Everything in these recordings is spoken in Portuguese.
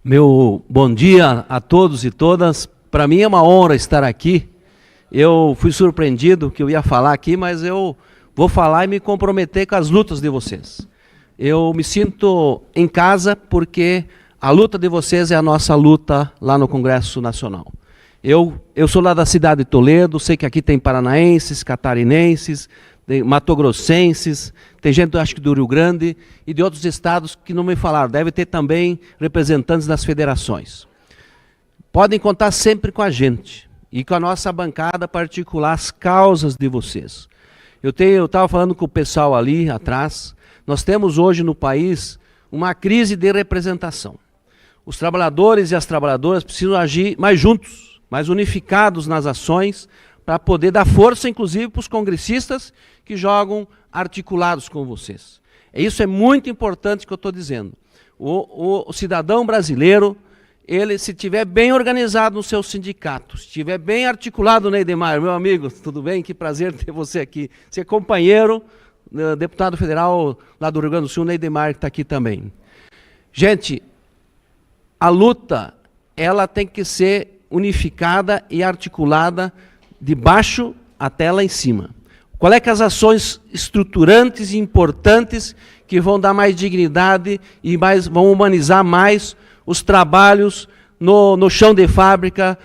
Meu bom dia a todos e todas. Para mim é uma honra estar aqui. Eu fui surpreendido que eu ia falar aqui, mas eu vou falar e me comprometer com as lutas de vocês. Eu me sinto em casa porque a luta de vocês é a nossa luta lá no Congresso Nacional. Eu sou lá da cidade de Toledo, sei que aqui tem paranaenses, catarinenses, tem matogrossenses, tem gente, acho que do Rio Grande e de outros estados que não me falaram. Deve ter também representantes das federações. Podem contar sempre com a gente e com a nossa bancada particular as causas de vocês. Eu estava falando com o pessoal ali atrás, nós temos hoje no país uma crise de representação. Os trabalhadores e as trabalhadoras precisam agir mais juntos, mais unificados nas ações, para poder dar força, inclusive, para os congressistas que jogam articulados com vocês. Isso é muito importante que eu estou dizendo. O cidadão brasileiro, ele, se estiver bem organizado no seu sindicato, se estiver bem articulado, Neidemar, meu amigo, tudo bem? Que prazer ter você aqui. Você é companheiro, deputado federal lá do Rio Grande do Sul, Neidemar, que está aqui também. Gente, a luta, ela tem que ser unificada e articulada de baixo até lá em cima. Qual é que as ações estruturantes e importantes que vão dar mais dignidade e vão humanizar mais os trabalhos no chão de fábrica,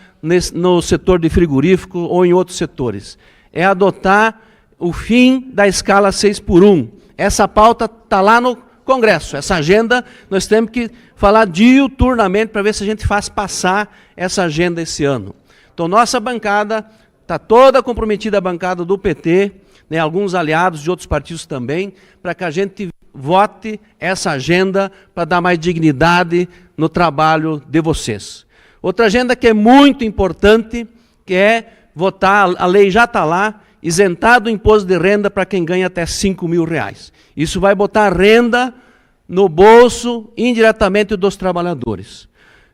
no setor de frigorífico ou em outros setores? É adotar o fim da escala 6x1. Essa pauta está lá no Congresso, essa agenda nós temos que falar diuturnamente para ver se a gente faz passar essa agenda esse ano. Então nossa bancada está toda comprometida, a bancada do PT, né, alguns aliados de outros partidos também, para que a gente vote essa agenda para dar mais dignidade no trabalho de vocês. Outra agenda que é muito importante, que é votar, a lei já está lá, isentar do imposto de renda para quem ganha até R$5.000. Isso vai botar renda no bolso, indiretamente, dos trabalhadores.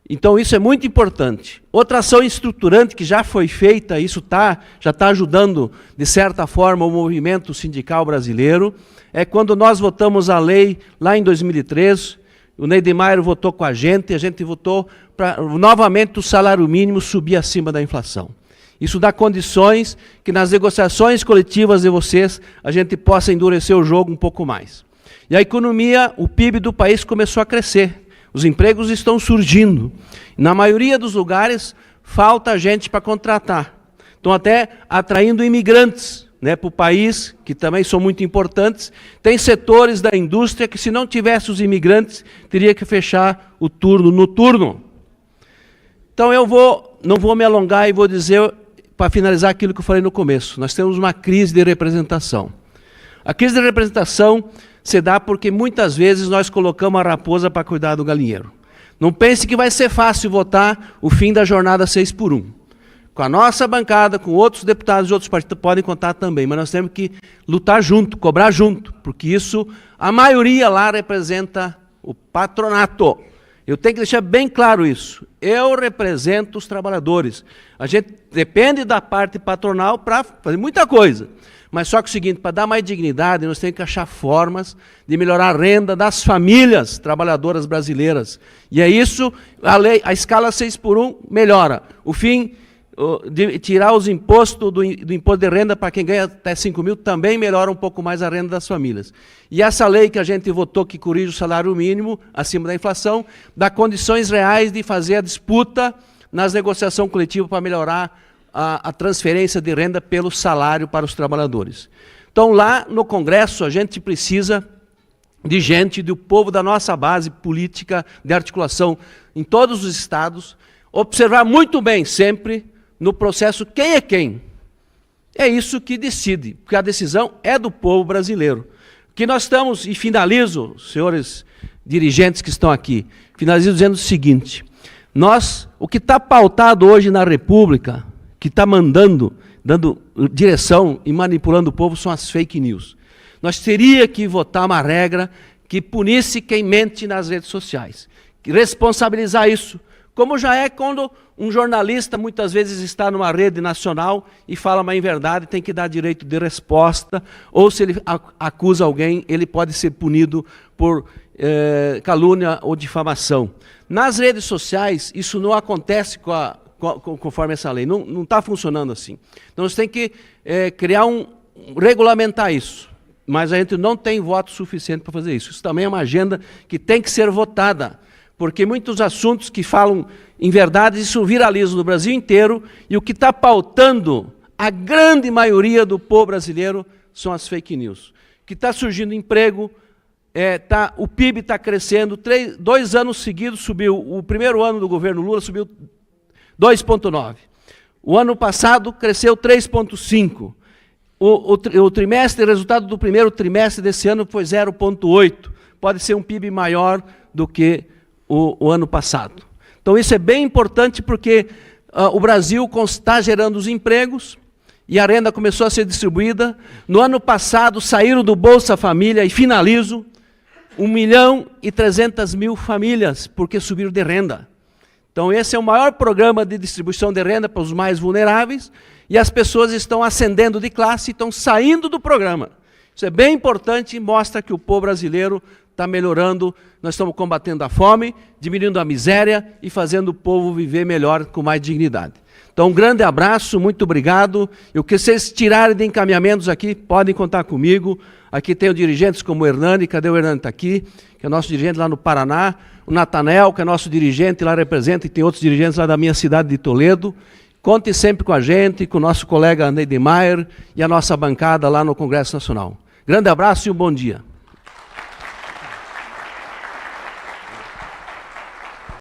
Então isso é muito importante. Outra ação estruturante que já foi feita, isso já está ajudando, de certa forma, o movimento sindical brasileiro, é quando nós votamos a lei lá em 2003, o Neidemar votou com a gente votou para novamente o salário mínimo subir acima da inflação. Isso dá condições que nas negociações coletivas de vocês a gente possa endurecer o jogo um pouco mais. E a economia, o PIB do país começou a crescer. Os empregos estão surgindo. Na maioria dos lugares, falta gente para contratar. Estão até atraindo imigrantes, né, para o país, que também são muito importantes. Tem setores da indústria que, se não tivesse os imigrantes, teria que fechar o turno noturno. Então, não vou me alongar e vou dizer, para finalizar aquilo que eu falei no começo, nós temos uma crise de representação. A crise de representação se dá porque muitas vezes nós colocamos a raposa para cuidar do galinheiro. Não pense que vai ser fácil votar o fim da jornada 6x1. Com a nossa bancada, com outros deputados de outros partidos, podem contar também, mas nós temos que lutar junto, cobrar junto, porque isso, a maioria lá representa o patronato. Eu tenho que deixar bem claro isso. Eu represento os trabalhadores. A gente depende da parte patronal para fazer muita coisa. Mas só que é o seguinte, para dar mais dignidade, nós temos que achar formas de melhorar a renda das famílias trabalhadoras brasileiras. E é isso, a escala 6x1 melhora. O fim de tirar os impostos do imposto de renda para quem ganha até 5.000 também melhora um pouco mais a renda das famílias. E essa lei que a gente votou, que corrige o salário mínimo acima da inflação, dá condições reais de fazer a disputa nas negociações coletivas para melhorar a transferência de renda pelo salário para os trabalhadores. Então, lá no Congresso, a gente precisa de gente, do povo da nossa base política de articulação em todos os estados, observar muito bem sempre no processo quem é quem. É isso que decide, porque a decisão é do povo brasileiro. Que nós estamos, e finalizo, senhores dirigentes que estão aqui, finalizo dizendo o seguinte, o que está pautado hoje na República, que está dando direção e manipulando o povo são as fake news. Nós teríamos que votar uma regra que punisse quem mente nas redes sociais, responsabilizar isso, como já é quando um jornalista muitas vezes está numa rede nacional e fala uma inverdade, tem que dar direito de resposta, ou se ele acusa alguém, ele pode ser punido por calúnia ou difamação. Nas redes sociais, isso não acontece conforme essa lei, não está funcionando assim. Então, você tem que regulamentar isso, mas a gente não tem voto suficiente para fazer isso. Isso também é uma agenda que tem que ser votada, porque muitos assuntos que falam em verdade, isso viraliza no Brasil inteiro, e o que está pautando a grande maioria do povo brasileiro são as fake news. Que está surgindo emprego, o PIB está crescendo, 2 anos seguidos subiu, o primeiro ano do governo Lula subiu 2,9%. O ano passado cresceu 3,5%. O resultado do primeiro trimestre desse ano foi 0,8%. Pode ser um PIB maior do que o ano passado. Então isso é bem importante porque o Brasil está gerando os empregos e a renda começou a ser distribuída. No ano passado saíram do Bolsa Família, e finalizo, 1.300.000 famílias, porque subiram de renda. Então esse é o maior programa de distribuição de renda para os mais vulneráveis, e as pessoas estão ascendendo de classe e estão saindo do programa. Isso é bem importante e mostra que o povo brasileiro está melhorando, nós estamos combatendo a fome, diminuindo a miséria e fazendo o povo viver melhor, com mais dignidade. Então, um grande abraço, muito obrigado. E o que vocês tirarem de encaminhamentos aqui, podem contar comigo. Aqui tem dirigentes como o Hernani, cadê o Hernani? Está aqui, que é nosso dirigente lá no Paraná. O Natanel, que é nosso dirigente, lá representa, e tem outros dirigentes lá da minha cidade de Toledo. Conte sempre com a gente, com o nosso colega Neidemaier e a nossa bancada lá no Congresso Nacional. Grande abraço e um bom dia.